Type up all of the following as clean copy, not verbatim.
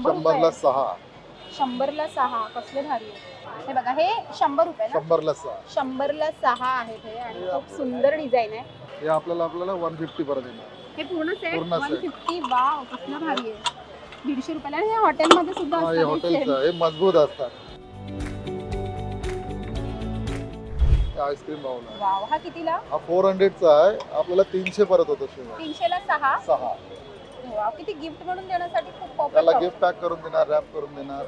100ला 6. 100ला 6. कसले भारी आहे. हे बघा हे 100 रुपये ना. 100ला 6. 100ला 6 आहेत हे आणि खूप सुंदर डिझाइन आहे. हे आपल्याला 150 परत येणार. हे पूर्ण सेट पूर्ण set. 150. वाव कसलं भारी आहे. 150 रुपयाला. आणि हे हॉटेलमध्ये सुद्धा हे असतात. हॉटेलचं हे मजबूत असतात. आईस्क्रीम बाउल आहे. वाव हा कितीला? हा 400चा आहे. आपल्याला 300 परत होतो शिवाय. 300ला 6. 6. वाव किती गिफ्ट म्हणून देण्यासाठी खूप त्याला परफेक्ट. गिफ्ट पॅक करून देणार, रॅप करून देणार.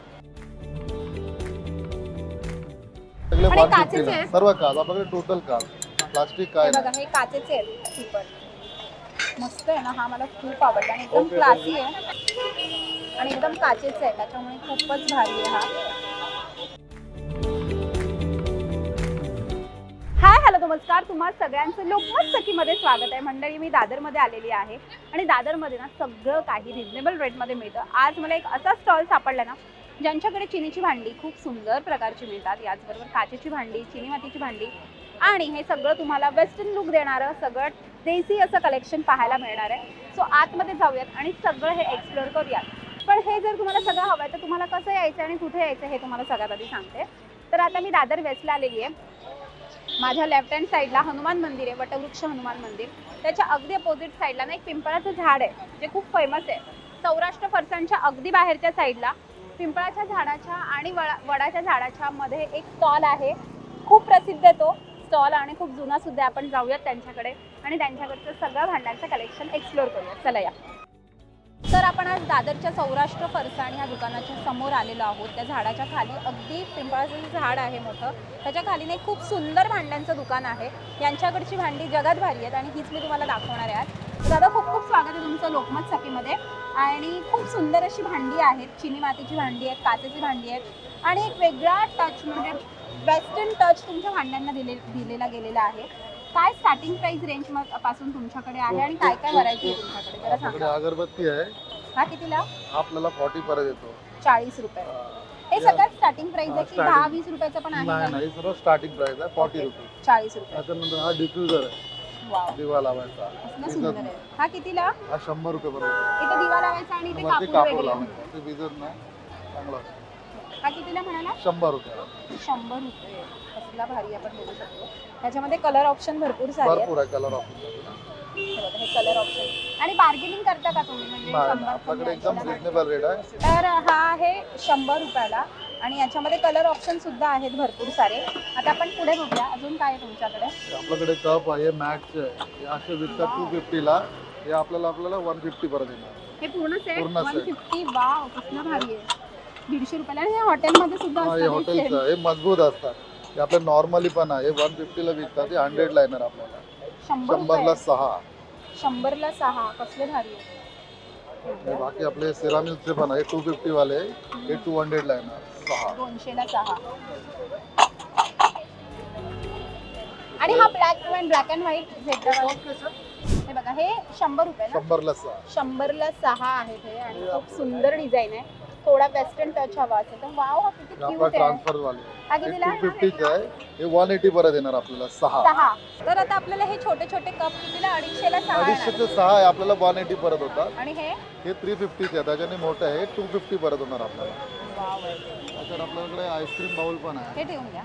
सगळे आणि 150 काचेचे ला. आहेत? सर्व काच आपल्याकडे टोटल काच. प्लास्टिक काय हे नाही. बघा हे काचेचे आहेत स्लीपर. मस्त आहे ना. हा मला खूप आवडला आणि एकदम क्लासी आहे आणि एकदम काचेचे आहे त्याच्यामुळे खूपच भारी आहे हा. हाय हॅलो नमस्कार. तुम्हा सगळ्यांचं लोकमत सखीमध्ये स्वागत आहे. मंडळी मी दादरमध्ये आलेली आहे आणि दादरमध्ये ना सगळं काही रिजनेबल रेटमध्ये मिळतं. आज मला एक असा स्टॉल सापडला ना ज्यांच्याकडे चिनीची भांडी खूप सुंदर प्रकारची मिळतात, याचबरोबर काचेची भांडी, चिनी मातीची भांडी आणि हे सगळं तुम्हाला वेस्टर्न लुक देणारं सगळं देसी असं कलेक्शन पाहायला मिळणार आहे. सो आतमध्ये जाऊयात आणि सगळं हे एक्सप्लोअर करूयात. पण हे जर तुम्हाला सगळं हवं आहे तर तुम्हाला कसं यायचं आणि कुठे यायचं हे तुम्हाला सगळ्यात आधी सांगते. तर आता मी दादर वेस्टला आलेली आहे. माझ्या लेफ्ट हँड साईडला हनुमान मंदिर आहे, वटवृक्ष हनुमान मंदिर. त्याच्या अगदी अपोजिट साईडला ना एक पिंपळाचं झाड आहे जे खूप फेमस आहे. सौराष्ट्र फरसाणच्या अगदी बाहेरच्या साईडला पिंपळाच्या झाडाच्या आणि वडाच्या झाडाच्या मध्ये एक स्टॉल आहे. खूप प्रसिद्ध आहे तो स्टॉल आणि खूप जुना सुद्धा. आपण जाऊयात त्यांच्याकडे आणि त्यांच्याकडचं सगळं भांड्यांचं कलेक्शन एक्सप्लोअर करूयात. चला या. तर आपण आज दादरच्या सौराष्ट्र फरसाण या दुकानाच्या समोर आलेलो आहोत. त्या झाडाच्या खाली अगदी पिंपळाचं झाड आहे मोठं, त्याच्या खाली एक खूप सुंदर भांड्यांचं दुकान आहे. यांच्याकडची भांडी जगात भारी आहेत आणि हीच मी तुम्हाला दाखवणार आहे आज. दादा खूप खूप स्वागत आहे तुमचं लोकमत सखीमध्ये. आणि खूप सुंदर अशी भांडी आहेत. चिनी मातीची भांडी आहेत, काचेची भांडी आहेत आणि एक वेगळा टच म्हणजे वेस्टर्न टच तुमच्या भांड्यांना दिलेला गेलेला आहे. काय स्टार्टिंग प्राइस रेंज पासून तुमच्याकडे आहे आणि काय काय व्हरायटी आहे तुमच्याकडे जरा आपल्याकडे सांगा. अगरबत्ती आहे. हा कितीला? आपल्याला 40 परत येतो. 40 रुपये. हे सगळ्यात स्टार्टिंग प्राइस आहे की starting. 10-20 रुपयाचं पण आहे? नाही नाही, सर्व स्टार्टिंग प्राइस आहे 40 रुपये. 40 रुपये. त्याच्यानंतर हा डिफ्युजर आहे. वाव दिवा लावायचा. कसलं सुंदर आहे. हा कितीला? हा 100 रुपये बरोबर. इथे दिवा लावायचा आणि इथे वरती कापूर कापूर वगैरे. लावायचं. ते विजर ना चांगला असतो. हा कितीला म्हणाला? 100 रुपये. 100 रुपये. कसला भारी आपण बघू शकतो. त्याच्यामध्ये कलर ऑप्शन भरपूर सारे आहेत. भरपूर आहे कलर ऑप्शन. हे बघा हे कलर ऑप्शन. आणि बार्गेनिंग करता का तुम्ही म्हणजे 100 आपल्याकडे एकदम रिजनेबल रेट आहे. तर हा आहे 100 रुपयाला आणि याच्यामध्ये कलर ऑप्शन सुद्धा आहेत भरपूर सारे. आता आपण पुढे बघूया अजून काय आहे तुमच्याकडे. आपल्याकडे कप आहे, मॅटचे आहे. हे असे विकतात 250 ला. हे आपल्याला 150 परत येणार. हे पूर्ण सेट पूर्ण set. 150. वाव कसलं भारी आहे. 150 रुपयाला. आणि हे हॉटेलमध्ये सुद्धा हे असतात. हॉटेलचं हे मजबूत असतात. हे आपल्या नॉर्मली पण आहे. 150 ला विकतात. हे 100 ला येणार आपल्याला. 100 100ला 6. 100ला 6. कसले भारी आहे. बाकी आपले सिरामिकचे पण आहे 250 वाले. हे 200 ला येणार. 6. 200ला 6. आणि हा ब्लॅक अँड व्हाईट हे बघा हे 100 रुपये ना. 100ला 6. 100ला 6 आहेत हे आणि खूप सुंदर डिझाईन आहे. थोडा वेस्टर्न टच हवा असेल तर वाव हा किती आपला क्यूट आहे. ट्रान्सफर वाले. हा हे कितीला? 250 चे आहे. हे 180 परत येणार आपल्याला. 6. 6. तर आता आपल्याला हे छोटे छोटे कप कितीला? 250ला 6 250 चे 6 आहे. आपल्याला 180 परत होतात. आणि हे हे 350 चे आहे. त्याच्याने मोठं आहे. 250 परत होणार आपल्याला. वाव तर आपल्याकडे आईस्क्रीम बाउल पण आहे. हे ठेवून घ्या.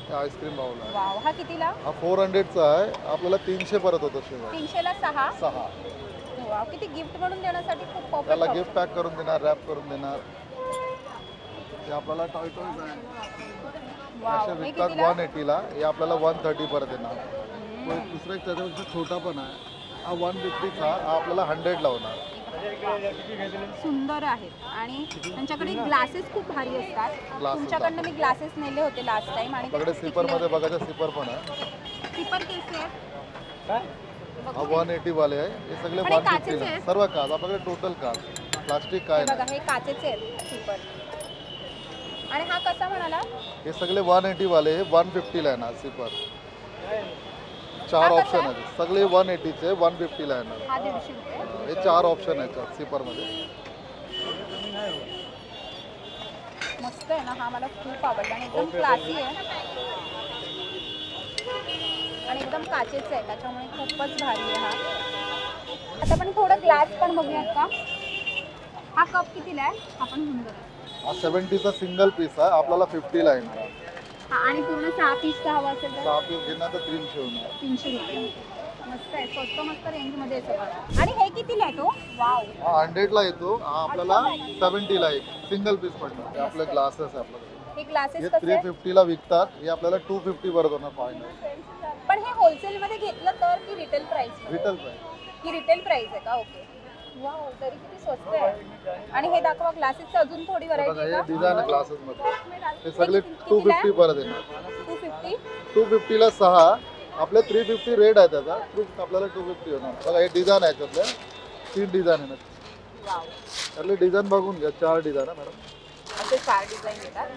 हे आईस्क्रीम बाउल आहे. वाव हा कितीला? हा 400चा आहे. आपल्याला 300 परत होतो शिवाय. 300ला 6. 6. वाव किती गिफ्ट म्हणून देण्यासाठी खूप त्याला परफेक्ट. गिफ्ट पॅक करून देणार, रॅप करून देणार. हे आपल्याला टॉय टॉयज आहे. वाव असे हे विकतात कितीला? 180 ला. हे आपल्याला 130 परत येणार. दुसरा एक त्याच्यापेक्षा छोटा पण आहे. हा 150 चा. हा आपल्याला 100 ला होणार. सुंदर आहेत आणि त्यांच्याकडे ग्लासेस खूप भारी असतात. Glasses तुमच्याकडनं मी ग्लासेस नेले होते लास्ट टाइम आणि आपल्याकडे सिपर मध्ये बघायचं सिपर पण आहे. सिपर केस आहेत. हा 180 वाले आहे. हे सगळे आणि 150 काचेचे ला. आहेत? सर्व काच आपल्याकडे टोटल काच. प्लास्टिक काय हे नाही. बघा हे काचेचे आहेत सिपर. आणि हा कसा म्हणाला? हे सगळे 180 वाले. हे 150 ला येणार सिपर. 4 हा कसा ऑप्शन आहे? आहेत. सगळे 180 चे 150 ला येणार. हा 150 रुपये. हे 4 ऑप्शन आहेत सिपर मध्ये. मस्त आहे ना. हा मला खूप आवडला आणि एकदम क्लासी आहे आणि एकदम काचेचं आहे त्याच्यामुळे खूपच भारी आहे हा. आता आपण थोडं ग्लास पण बघूयात का. हा कप कितीला आहे? आपण घेऊन बघा. हा 70चा सिंगल पीस आहे, आपल्याला 50ला येणार. हा आणि पूर्ण 6 पीसचा हवा असेल तर 6 पीस घेणार तर 300 होणार. 300 रुपये. मस्त आहे, स्वस्त मस्त रेंजमध्ये आहे सगळं. आणि हे कितीला आहे तो? वाव. हा 100ला येतो, हा आपल्याला 70ला आहे सिंगल पीस पडणार. हे आपले ग्लासेस आहे आपल्याकडे. हे ग्लासेस हे कसे आहे? 350ला विकतात, हे आपल्याला 250 परत होणार फायनल. पण हे होलसेल मध्ये घेतलं तर की रिटेल प्राइस? Retail price. ही रिटेल प्राइस आहे का? ओके. वाव, तरी किती स्वस्त आहे. आणि हे दाखवा ग्लासेसचं अजून थोडी व्हरायटी हे आहे का? डिझाइन आहे ग्लासेस मध्ये. हे सगळे कितीला 250 परत येणार. 250. 250ला 6, आपले 350 रेट आहे त्याचा. आपल्याला 250 होणार. बघा हे डिझाइन आहे त्यातले 3 डिझाइन आहे. वाव. त्यातले डिझाइन बघून घ्या, 4 डिझाइन आहे मॅडम. असे 4 डिझाईन येतात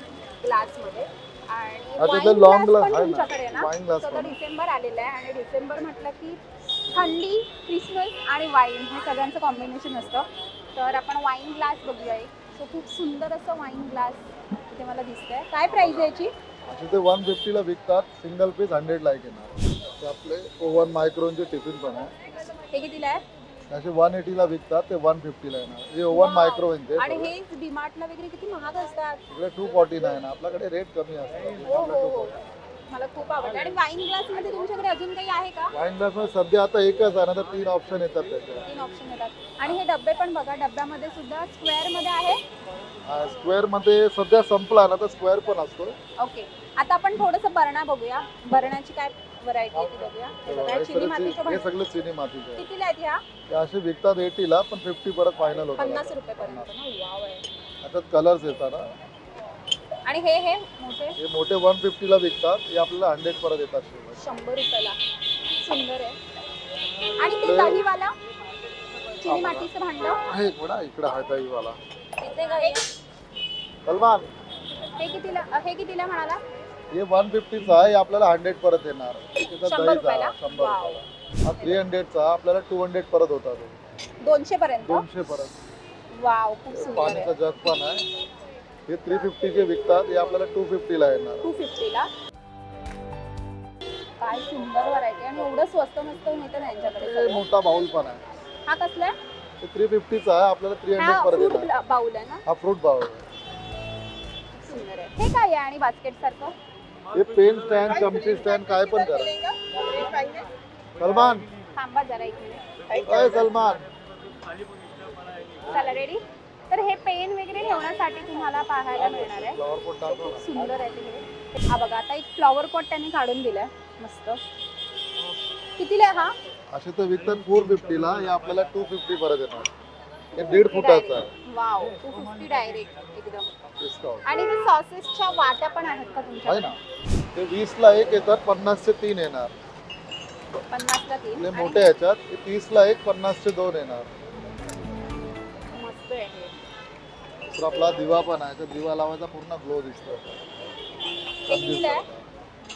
ग्लास मध्ये. आणि त्यातले wine लॉंग glass ग्लास पण आहे तुमच्याकडे ना, ना? वाईन ग्लास सगळं पण. डिसेंबर आलेलं आहे आणि डिसेंबर म्हटलं की थंडी, क्रिसमस आणि वाईन हे सगळ्यांचं कॉम्बिनेशन असतं. तर आपण वाईन ग्लास बघूया एक. सो खूप सुंदर असं वाईन ग्लास इथे मला दिसतंय. काय प्राइस आहे याची? असे ते 150ला विकतात, सिंगल पीस 100ला एक येणार. ते आपले ओव्हन मायक्रोनचे टिफिन पण आहे. हे कितीला आहे? असे 180ला विकतात, ते 150ला येणार. हे ओव्हन मायक्रोवेव्हचे आणि हे डीमार्टला वगैरे किती महाग असतात. इकडे 249 ना, आपल्याकडे रेट कमी हो हो हो, असतात. मला खूप आवडतं. आणि वाईन ग्लास मध्ये तुमच्याकडे अजून काही आहे का? वाईन ग्लास मध्ये सध्या आता एकच आहे ना, तर 3 ऑप्शन येतात त्याचे. 3 ऑप्शन येतात. आणि हे डब्बे पण बघा, डब्यामध्ये सुद्धा स्क्वेअर मध्ये आहे. स्क्वेअर मध्ये सध्या संपला ना, तर स्क्वेअर पण असतो. ओके. आता आपण थोडंसं बरणा बघूया. बरणाची काय व्हरायटी आहे ती बघूया. हे बघा, चिनी मातीचे हे भांडे. सगळे चिनी मातीचे आहे. कितीला आहेत ह्या? ते असे विकतात 80ला, पण 50 परत फायनल होतात. 50 रुपये पर्यंत ना. वाव आहे. आता कलर्स येतात ना. आणि हे मोठे हे मोठे 150ला विकतात, हे आपल्याला 100 परत येतात शेवट. 100 रुपयाला. सुंदर आहे. आणि ते दहीवाला चिनी मातीचं भांड आहे थोडा इकडे आहे दहीवाला. इथे काय? सलमान, हे कितीला म्हणाला? हे 150चा आहे, हे आपल्याला 100 परत येणार. त्याचा 100 दहीचा रुपयाला? 100 वाव. रुपयाला. हा 300चा आपल्याला 200 परत होता तो. 200 पर्यंत. 200 परत. वाव, खूप सुंदर पाणीचा आहे. जग पण आहे. हे 350चे विकतात, हे आपल्याला 250ला येणार. 250ला. काय सुंदर व्हरायटी आणि एवढं स्वस्त मस्त मिळतं ना यांच्याकडे हे सगळं. मोठा बाउल पण आहे. हा कसला आहे? हे 350चा आहे, आपल्याला 300 हा परत फ्रूट येणार. बाउल आहे ना. हा फ्रूट बाउल आहे. सुंदर आहे. हे काय आहे आणि बास्केट सारखं? हे पेन स्टँड, चमची स्टँड काय पण करा. सलमान, थांबा जरा एक मिनिट. अय सलमान. चला रेडी. तर हे पेन वगैरे ठेवण्यासाठी तुम्हाला पाहायला मिळणार आहे. फ्लॉवर पॉट टाकू खूप ना. सुंदर आहे ते. हा बघा, आता एक फ्लॉवर पॉट त्याने काढून दिलाय मस्त. कितीला आहे हा? असे तर विकतात 450ला, हे आपल्याला 250 परत येणार. हे 1.5 फुटाचा आहे. वाव, 250 डायरेक्ट एकदम. डिस्काउंट आणि ते सॉसेसच्या वाट्या पण आहेत का आहे तुमच्याकडे? ना. ते 20ला एक येतात, 50चे 3 येणार. 50ला 3. आपले मोठे ह्याच्यात हे 30ला एक, 50चे 2 येणार. मस्त आहे हे. तर आपला दिवा पण आहे, तर दिवा लावायचा पूर्ण ग्लो दिसतो. हे कितीला आहे?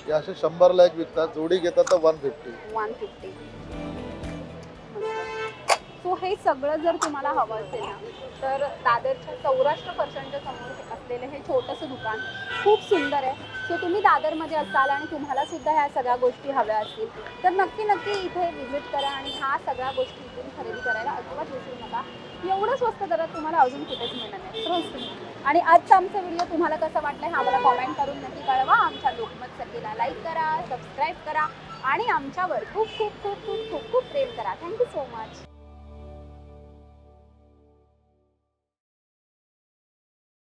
हे असे 100ला एक विकतात, जोडी घेतात तर 150. 150. सो हे सगळं जर तुम्हाला हवं असेल ना, तर दादरच्या सौराष्ट्र फरसाणच्या समोर असलेलं हे छोटंसं दुकान खूप सुंदर आहे. सो तुम्ही दादरमध्ये असाल आणि तुम्हाला सुद्धा ह्या सगळ्या गोष्टी हव्या असतील तर नक्की नक्की इथे व्हिजिट करा आणि ह्या सगळ्या गोष्टी इथून खरेदी करायला अजिबात विसरू नका. एवढं स्वस्त दरात तुम्हाला अजून कुठेच मिळणार नाही. Trust me. आणि आजचा आमचा व्हिडिओ तुम्हाला कसा वाटला हा मला कॉमेंट करून नक्की कळवा. आमच्या लोकमत सखीला लाईक करा, सबस्क्राईब करा आणि आमच्यावर खूप खूप खूप खूप खूप खूप प्रेम करा. Thank you so much.